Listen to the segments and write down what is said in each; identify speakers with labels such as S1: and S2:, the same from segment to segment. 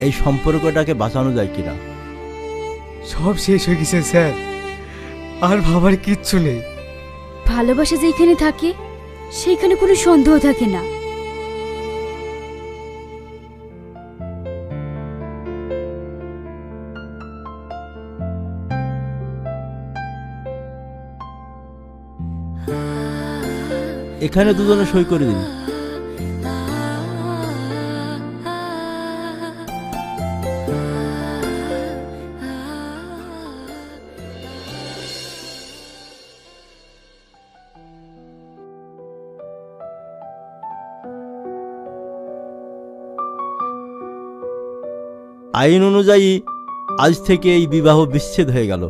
S1: এই সম্পর্কটাকে বাঁচানো যায় কিনা।
S2: সব শেষ হয়ে গেছে স্যার, আর ভাবার কিচ্ছু নেই।
S3: ভালোবাসা যেখানে থাকে সেইখানে কোনো সন্দেহ থাকে না।
S1: এখানে দুজনে সই করে দিন। আইন অনুযায়ী আজ থেকে এই বিবাহ বিচ্ছেদ হয়ে গেল।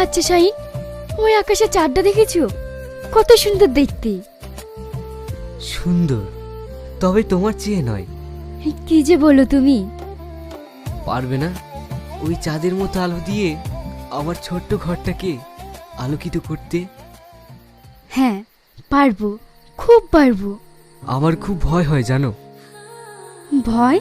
S3: আচ্ছা শাহিন, ওই আকাশে চাঁদটা দেখেছো? কত সুন্দর দেখতে।
S2: সুন্দর, তবে তোমার চেয়ে নয়।
S3: কি যে বলো তুমি।
S2: পারবে না ওই চাঁদের মতো আলো দিয়ে আমার ছোট্ট ঘরটাকে আলোকিত করতে?
S3: হ্যাঁ পারবো, খুব পারবো।
S2: আমার খুব ভয় হয় জানো।
S3: ভয়?